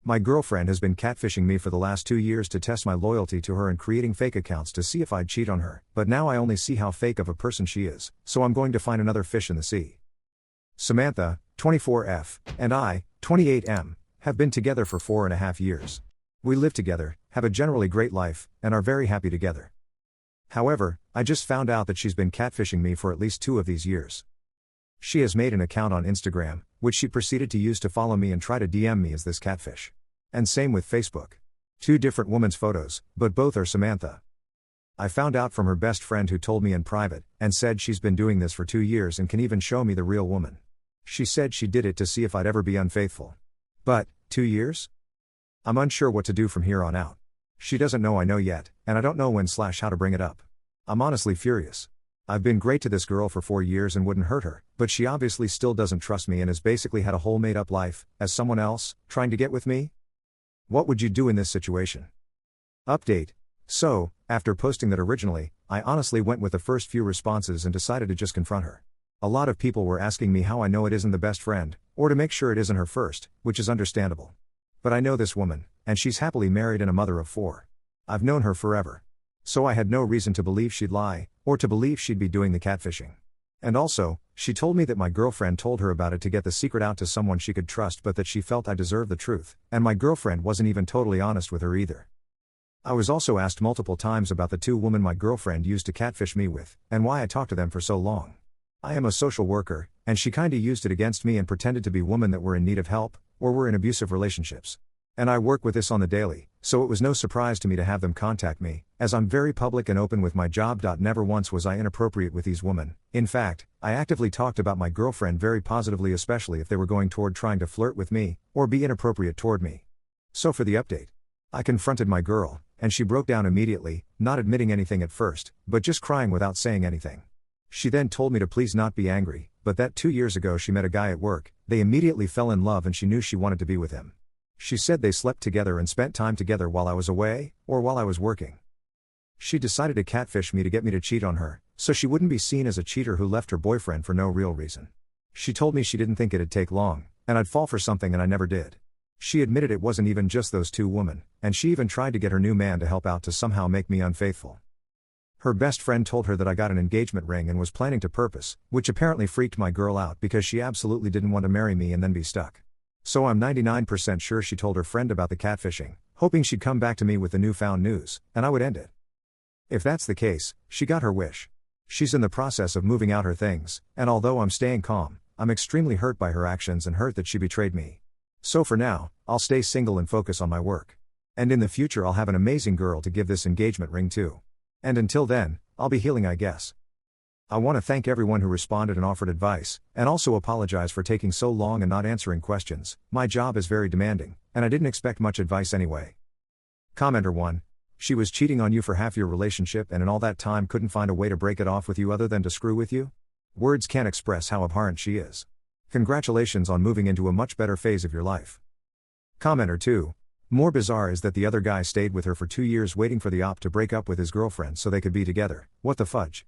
My girlfriend has been catfishing me for the last 2 years to test my loyalty to her and creating fake accounts to see if I'd cheat on her, but now I only see how fake of a person she is, so I'm going to find another fish in the sea. Samantha, 24F, and I, 28M, have been together for 4.5 years. We live together, have a generally great life, and are very happy together. However, I just found out that she's been catfishing me for at least 2 of these years. She has made an account on Instagram, which she proceeded to use to follow me and try to DM me as this catfish. And same with Facebook. 2 different women's photos, but both are Samantha. I found out from her best friend who told me in private, and said she's been doing this for 2 years and can even show me the real woman. She said she did it to see if I'd ever be unfaithful. But, 2 years? I'm unsure what to do from here on out. She doesn't know I know yet, and I don't know when/how to bring it up. I'm honestly furious. I've been great to this girl for 4 years and wouldn't hurt her, but she obviously still doesn't trust me and has basically had a whole made-up life, as someone else, trying to get with me? What would you do in this situation? Update. So, after posting that originally, I honestly went with the first few responses and decided to just confront her. A lot of people were asking me how I know it isn't the best friend, or to make sure it isn't her first, which is understandable. But I know this woman, and she's happily married and a mother of 4. I've known her forever. So I had no reason to believe she'd lie, or to believe she'd be doing the catfishing. And also, she told me that my girlfriend told her about it to get the secret out to someone she could trust, but that she felt I deserved the truth, and my girlfriend wasn't even totally honest with her either. I was also asked multiple times about the 2 women my girlfriend used to catfish me with, and why I talked to them for so long. I am a social worker, and she kinda used it against me and pretended to be women that were in need of help, or were in abusive relationships. And I work with this on the daily, so it was no surprise to me to have them contact me, as I'm very public and open with my job. Never once was I inappropriate with these women. In fact, I actively talked about my girlfriend very positively, especially if they were going toward trying to flirt with me, or be inappropriate toward me. So for the update. I confronted my girl, and she broke down immediately, not admitting anything at first, but just crying without saying anything. She then told me to please not be angry, but that 2 years ago she met a guy at work, they immediately fell in love and she knew she wanted to be with him. She said they slept together and spent time together while I was away, or while I was working. She decided to catfish me to get me to cheat on her, so she wouldn't be seen as a cheater who left her boyfriend for no real reason. She told me she didn't think it'd take long, and I'd fall for something, and I never did. She admitted it wasn't even just those 2 women, and she even tried to get her new man to help out to somehow make me unfaithful. Her best friend told her that I got an engagement ring and was planning to propose, which apparently freaked my girl out because she absolutely didn't want to marry me and then be stuck. So I'm 99% sure she told her friend about the catfishing, hoping she'd come back to me with the newfound news, and I would end it. If that's the case, she got her wish. She's in the process of moving out her things, and although I'm staying calm, I'm extremely hurt by her actions and hurt that she betrayed me. So for now, I'll stay single and focus on my work. And in the future I'll have an amazing girl to give this engagement ring to. And until then, I'll be healing, I guess. I want to thank everyone who responded and offered advice, and also apologize for taking so long and not answering questions. My job is very demanding, and I didn't expect much advice anyway. Commenter 1. She was cheating on you for half your relationship and in all that time couldn't find a way to break it off with you other than to screw with you? Words can't express how abhorrent she is. Congratulations on moving into a much better phase of your life. Commenter 2. More bizarre is that the other guy stayed with her for 2 years waiting for the op to break up with his girlfriend so they could be together. What the fudge?